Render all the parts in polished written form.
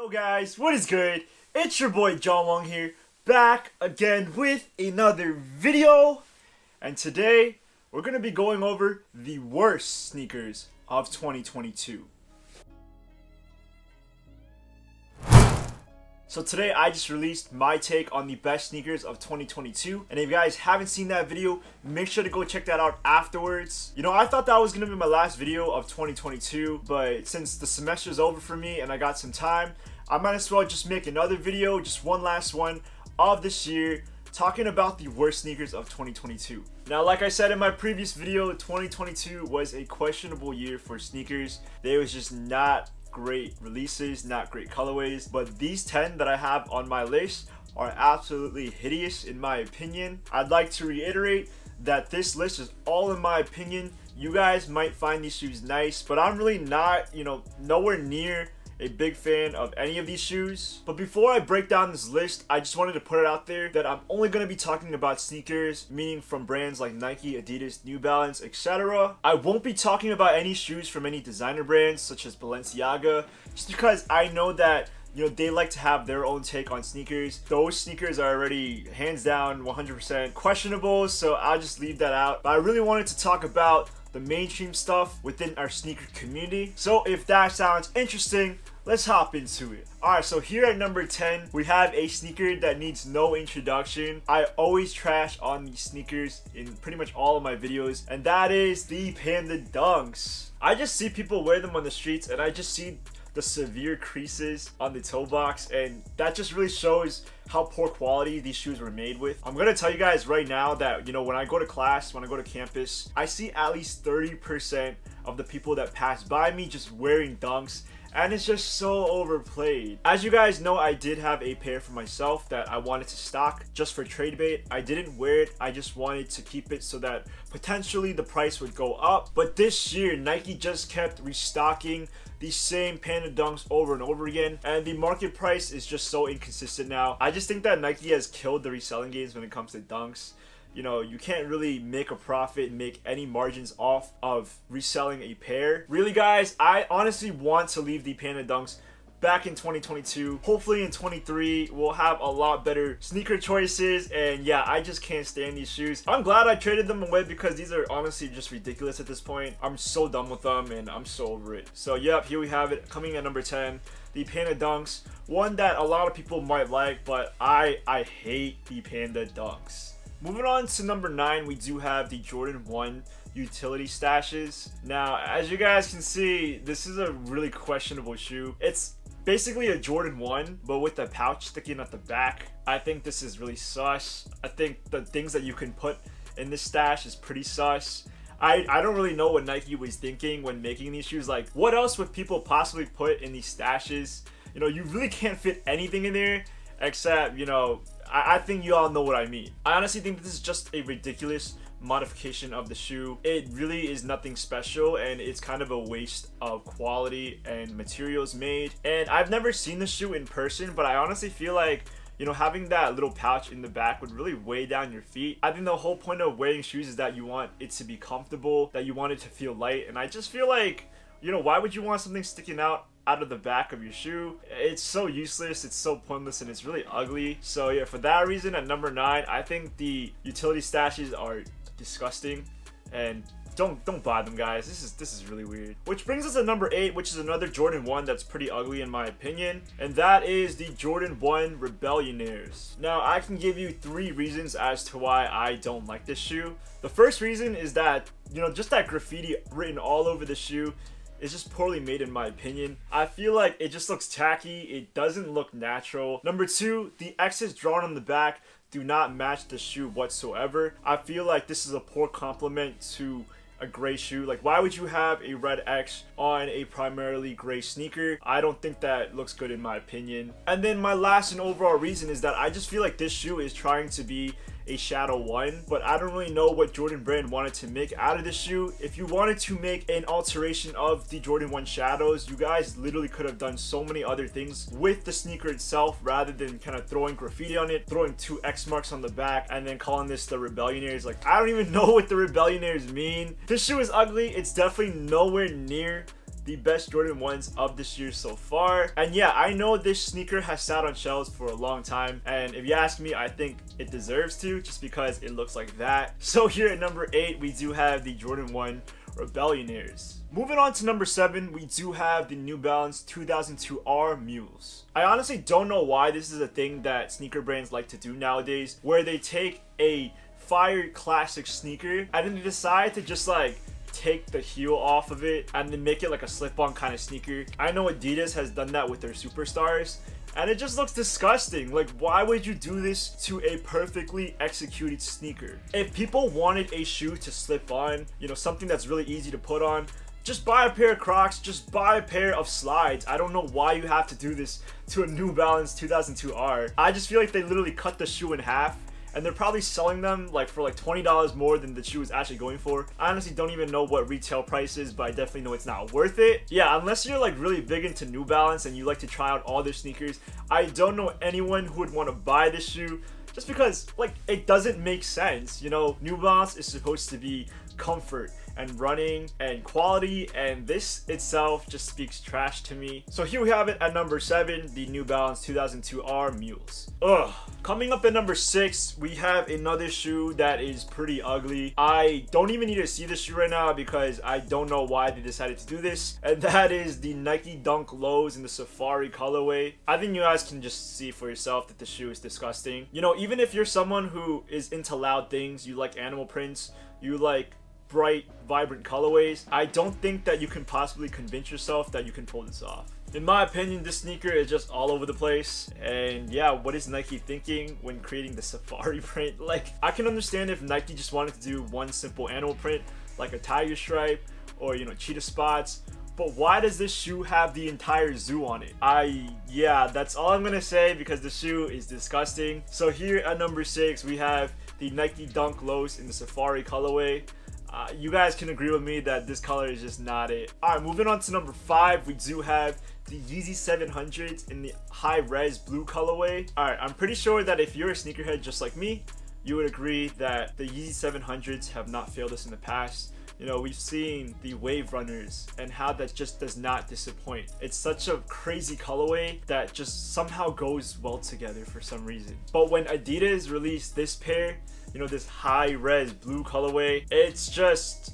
Yo guys, what is good? It's your boy John Wong here, back again with another video. And today, we're going to be going over the worst sneakers of 2022. So today I just released my take on the best sneakers of 2022. And if you guys haven't seen that video, make sure to go check that out afterwards. You know, I thought that was going to be my last video of 2022, but since the semester is over for me and I got some time, I might as well just make another video, just one last one of this year, talking about the worst sneakers of 2022. Now, like I said in my previous video, 2022 was a questionable year for sneakers. There was just not great releases, not great colorways, but these 10 that I have on my list are absolutely hideous in my opinion. I'd like to reiterate that this list is all in my opinion. You guys might find these shoes nice, but I'm really not, nowhere near a big fan of any of these shoes. But before I break down this list, I just wanted to put it out there that I'm only going to be talking about sneakers, meaning from brands like Nike, Adidas, New Balance, etc. I won't be talking about any shoes from any designer brands such as Balenciaga, just because I know that they like to have their own take on sneakers. Those sneakers are already hands down 100% questionable, so I'll just leave that out. But I really wanted to talk about the mainstream stuff within our sneaker community. So if that sounds interesting, let's hop into it. Alright, so here at number 10, we have a sneaker that needs no introduction. I always trash on these sneakers in pretty much all of my videos, and that is the Panda Dunks. I just see people wear them on the streets, and I just see the severe creases on the toe box, and that just really shows how poor quality these shoes were made with. I'm gonna tell you guys right now that when I go to class, when I go to campus, I see at least 30% of the people that pass by me just wearing Dunks, and it's just so overplayed. As you guys know, I did have a pair for myself that I wanted to stock just for trade bait. I didn't wear it, I just wanted to keep it so that potentially the price would go up. But this year, Nike just kept restocking the same Panda Dunks over and over again, and the market price is just so inconsistent now. I just think that Nike has killed the reselling games when it comes to Dunks. You can't really make a profit and make any margins off of reselling a pair. Really guys, I honestly want to leave the Panda Dunks back in 2022. Hopefully in 23 we'll have a lot better sneaker choices, and yeah, I just can't stand these shoes. I'm glad I traded them away because these are honestly just ridiculous at this point. I'm so done with them and I'm so over it. So yep, here we have it, coming at number 10, the Panda Dunks. One that a lot of people might like, but I hate the Panda Dunks. Moving on to number 9, we do have the Jordan 1 utility stashes. Now, as you guys can see, this is a really questionable shoe. It's basically a Jordan 1, but with a pouch sticking at the back. I think this is really sus. I think the things that you can put in this stash is pretty sus. I don't really know what Nike was thinking when making these shoes. Like, what else would people possibly put in these stashes? You really can't fit anything in there except, I think you all know what I mean. I honestly think this is just a ridiculous modification of the shoe. It really is nothing special, and it's kind of a waste of quality and materials made. And I've never seen the shoe in person, but I honestly feel like having that little pouch in the back would really weigh down your feet. I think the whole point of wearing shoes is that you want it to be comfortable, that you want it to feel light, and I just feel like, why would you want something sticking out of the back of your shoe? It's so useless, it's so pointless, and it's really ugly. So yeah, for that reason, at number 9, I think the utility stashes are disgusting, and don't buy them, guys. This is really weird. Which brings us to number 8, which is another Jordan 1 that's pretty ugly in my opinion, and that is the Jordan 1 Rebellionaires. Now, I can give you 3 reasons as to why I don't like this shoe. The first reason is that, just that graffiti written all over the shoe is just poorly made in my opinion. I feel like it just looks tacky, it doesn't look natural. Number 2, the X's drawn on the back do not match the shoe whatsoever. I feel like this is a poor compliment to a gray shoe. Like, why would you have a red X on a primarily gray sneaker? I don't think that looks good in my opinion. And then my last and overall reason is that I just feel like this shoe is trying to be a Shadow 1, but I don't really know what Jordan brand wanted to make out of this shoe. If you wanted to make an alteration of the Jordan 1 Shadows, you guys literally could have done so many other things with the sneaker itself rather than kind of throwing graffiti on it, throwing 2 X marks on the back, and then calling this the Rebellionaires. Like, I don't even know what the Rebellionaires mean. This shoe is ugly. It's definitely nowhere near the best Jordan 1s of this year so far. And yeah, I know this sneaker has sat on shelves for a long time, and if you ask me, I think it deserves to, just because it looks like that. So here at number 8, we do have the Jordan 1 Rebellionaires. Moving on to number 7, we do have the New Balance 2002R Mules. I honestly don't know why this is a thing that sneaker brands like to do nowadays, where they take a fire classic sneaker and then they decide to just like take the heel off of it and then make it like a slip-on kind of sneaker. I know Adidas has done that with their superstars, and it just looks disgusting. Like, why would you do this to a perfectly executed sneaker? If people wanted a shoe to slip on, you know, something that's really easy to put on, just buy a pair of Crocs, just buy a pair of slides. I don't know why you have to do this to a New Balance 2002R. I just feel like they literally cut the shoe in half, and they're probably selling them like for like $20 more than the shoe is actually going for. I honestly don't even know what retail price is, but I definitely know it's not worth it. Yeah, unless you're like really big into New Balance and you like to try out all their sneakers, I don't know anyone who would want to buy this shoe, just because like it doesn't make sense. You know, New Balance is supposed to be comfort and running and quality, and this itself just speaks trash to me. So here we have it at number 7, the New Balance 2002R Mules. Ugh. Coming up at number 6, we have another shoe that is pretty ugly. I don't even need to see this shoe right now because I don't know why they decided to do this, and that is the Nike Dunk Lows in the Safari colorway. I think you guys can just see for yourself that the shoe is disgusting. You know, even if you're someone who is into loud things, you like animal prints, you like bright, vibrant colorways, I don't think that you can possibly convince yourself that you can pull this off. In my opinion, this sneaker is just all over the place, and yeah, what is Nike thinking when creating the safari print? Like, I can understand if Nike just wanted to do one simple animal print, like a tiger stripe, or you know, cheetah spots, but why does this shoe have the entire zoo on it? Yeah, that's all I'm gonna say, because the shoe is disgusting. So here at number 6, we have the Nike Dunk Lows in the Safari colorway. You guys can agree with me that this color is just not it. Alright, moving on to number 5, we do have the Yeezy 700s in the high res blue colorway. Alright, I'm pretty sure that if you're a sneakerhead just like me, you would agree that the Yeezy 700s have not failed us in the past. You know, we've seen the Wave Runners and how that just does not disappoint. It's such a crazy colorway that just somehow goes well together for some reason. But when Adidas released this pair, you know, this high res blue colorway, it's just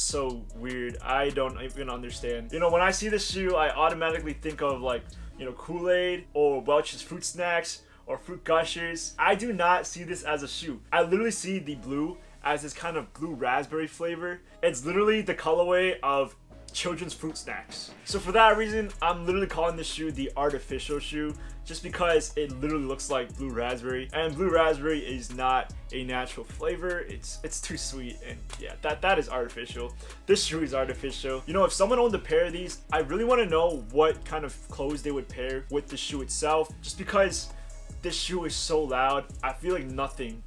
so weird. I don't even understand. You know, when I see this shoe, I automatically think of like, you know, Kool-Aid or Welch's Fruit Snacks or Fruit Gushers. I do not see this as a shoe. I literally see the blue as this kind of blue raspberry flavor. It's literally the colorway of children's fruit snacks. So for that reason, I'm literally calling this shoe the artificial shoe, just because it literally looks like blue raspberry, and blue raspberry is not a natural flavor. It's too sweet, and yeah, that is artificial. This shoe is artificial. You know, if someone owned a pair of these, I really want to know what kind of clothes they would pair with the shoe itself, just because this shoe is so loud. I feel like nothing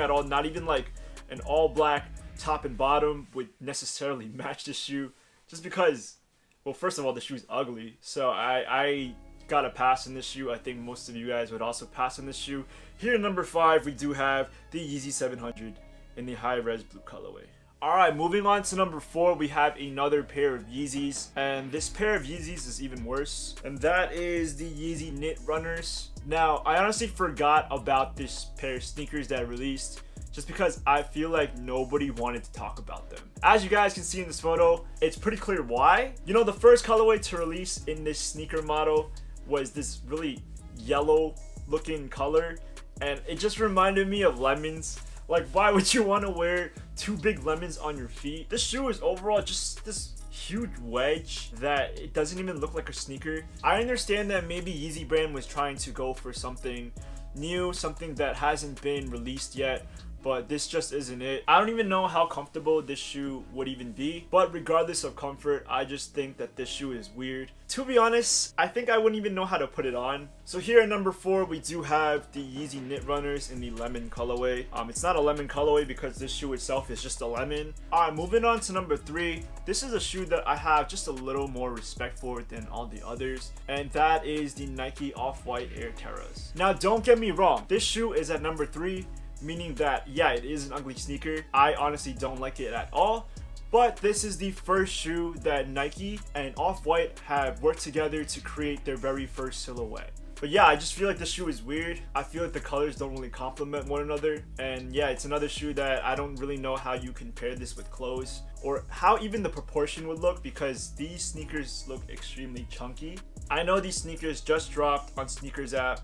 at all, not even like an all black top and bottom would necessarily match this shoe, just because, well, first of all, the shoe is ugly. So I got a pass on this shoe. I think most of you guys would also pass on this shoe. Here at number 5, we do have the Yeezy 700 in the high res blue colorway. Alright, moving on to number 4, we have another pair of Yeezys, and this pair of Yeezys is even worse, and that is the Yeezy Knit Runners. Now, I honestly forgot about this pair of sneakers that released, just because I feel like nobody wanted to talk about them. As you guys can see in this photo, it's pretty clear why. You know, the first colorway to release in this sneaker model was this really yellow looking color, and it just reminded me of lemons. Like, why would you want to wear 2 big lemons on your feet? This shoe is overall just this huge wedge that it doesn't even look like a sneaker. I understand that maybe Yeezy brand was trying to go for something new, something that hasn't been released yet, but this just isn't it. I don't even know how comfortable this shoe would even be, but regardless of comfort, I just think that this shoe is weird. To be honest, I think I wouldn't even know how to put it on. So here at number 4, we do have the Yeezy Knit Runners in the lemon colorway. It's not a lemon colorway because this shoe itself is just a lemon. Alright, moving on to number 3. This is a shoe that I have just a little more respect for than all the others, and that is the Nike Off-White Air Terrace. Now, don't get me wrong, this shoe is at number 3, meaning that, yeah, it is an ugly sneaker. I honestly don't like it at all, But this is the first shoe that Nike and Off-White have worked together to create their very first silhouette. But yeah, I just feel like the shoe is weird. I feel like the colors don't really complement one another. And yeah, it's another shoe that I don't really know how you can pair this with clothes or how even the proportion would look, because these sneakers look extremely chunky. I know these sneakers just dropped on Sneakers app,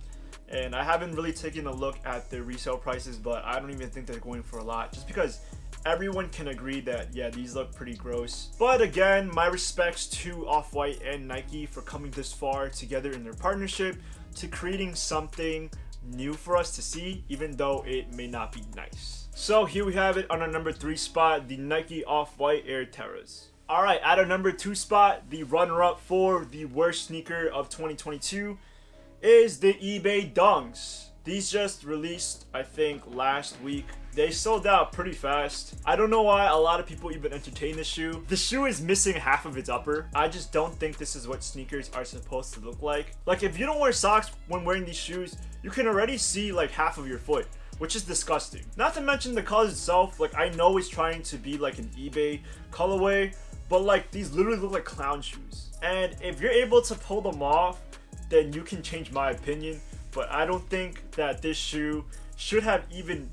and I haven't really taken a look at their resale prices, but I don't even think they're going for a lot, just because everyone can agree that, yeah, these look pretty gross. But again, my respects to Off-White and Nike for coming this far together in their partnership to creating something new for us to see, even though it may not be nice. So here we have it on our number 3 spot, the Nike Off-White Air Terrace. Alright, at our number 2 spot, the runner-up for the worst sneaker of 2022 is the eBay Dunks. These just released, I think, last week. They sold out pretty fast. I don't know why a lot of people even entertain this shoe. The shoe is missing half of its upper. I just don't think this is what sneakers are supposed to look like. Like, if you don't wear socks when wearing these shoes, you can already see like half of your foot, which is disgusting. Not to mention the colors itself. Like, I know it's trying to be like an eBay colorway, but like these literally look like clown shoes. And if you're able to pull them off, then you can change my opinion. But I don't think that this shoe should have even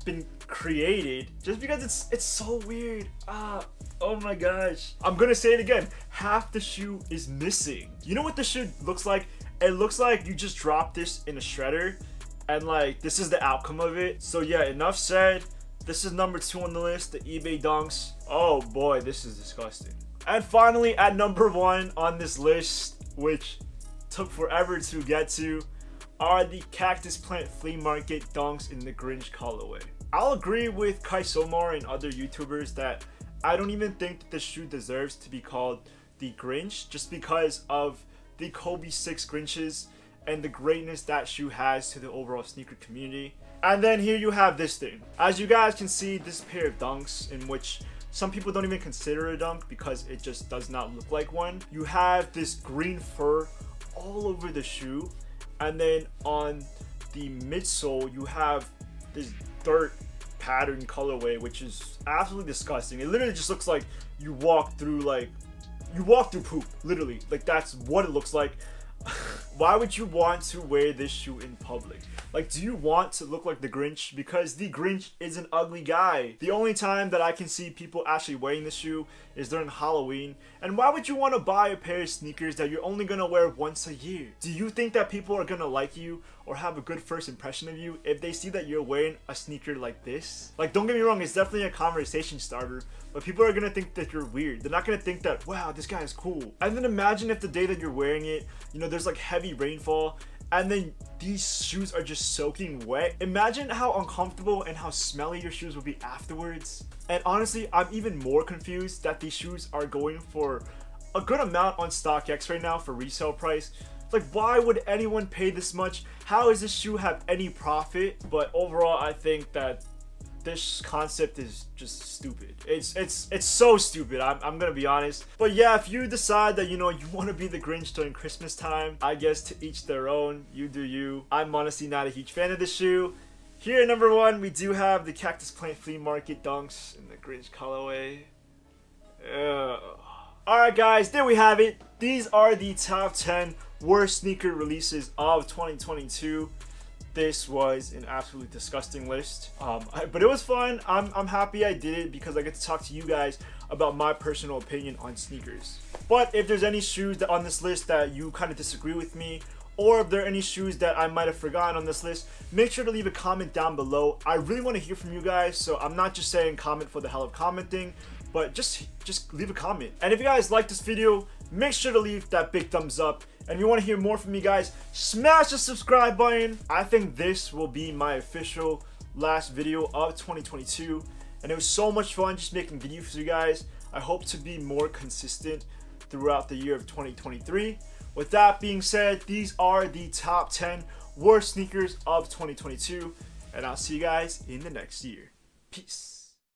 been created, just because it's so weird. Oh my gosh, I'm gonna say it again, half the shoe is missing. You know what the shoe looks like? It looks like you just dropped this in a shredder, and like this is the outcome of it. So yeah, enough said. This is number 2 on the list, the eBay Dunks. Oh boy, this is disgusting. And finally, at number 1 on this list, which took forever to get to, are the Cactus Plant Flea Market Dunks in the Grinch colorway. I'll agree with Kai Somar and other YouTubers that I don't even think that the shoe deserves to be called the Grinch, just because of the Kobe 6 Grinches and the greatness that shoe has to the overall sneaker community. And then here you have this thing. As you guys can see, this pair of Dunks, in which some people don't even consider a dunk because it just does not look like one. You have this green fur all over the shoe, and then on the midsole you have this dirt pattern colorway, which is absolutely disgusting. It literally just looks like you walk through poop, literally. Like, that's what it looks like. Why would you want to wear this shoe in public? Like, do you want to look like the Grinch? Because the Grinch is an ugly guy. The only time that I can see people actually wearing this shoe is during Halloween. And why would you want to buy a pair of sneakers that you're only gonna wear once a year? Do you think that people are gonna like you or have a good first impression of you if they see that you're wearing a sneaker like this? Like, don't get me wrong, it's definitely a conversation starter, but people are gonna think that you're weird. They're not gonna think that, wow, this guy is cool. And then imagine if the day that you're wearing it, you know, there's like heavy rainfall, and then these shoes are just soaking wet. Imagine how uncomfortable and how smelly your shoes will be afterwards. And honestly, I'm even more confused that these shoes are going for a good amount on StockX right now for resale price. Like, why would anyone pay this much? How does this shoe have any profit? But overall, I think that this concept is just stupid. It's so stupid. I'm gonna be honest. But yeah, if you decide that, you know, you want to be the Grinch during Christmas time, I guess to each their own. You do you. I'm honestly not a huge fan of this shoe. Here at number 1, we do have the Cactus Plant Flea Market Dunks in the Grinch colorway. Alright guys, there we have it. These are the top 10 worst sneaker releases of 2022. This was an absolutely disgusting list, but it was fun. I'm happy I did it because I get to talk to you guys about my personal opinion on sneakers. But if there's any shoes that on this list that you kind of disagree with me, or if there are any shoes that I might have forgotten on this list, make sure to leave a comment down below. I really want to hear from you guys, so I'm not just saying comment for the hell of commenting, but just leave a comment. And if you guys like this video, make sure to leave that big thumbs up. And if you want to hear more from me guys, smash the subscribe button. I think this will be my official last video of 2022. And it was so much fun just making videos for you guys. I hope to be more consistent throughout the year of 2023. With that being said, these are the top 10 worst sneakers of 2022. And I'll see you guys in the next year. Peace.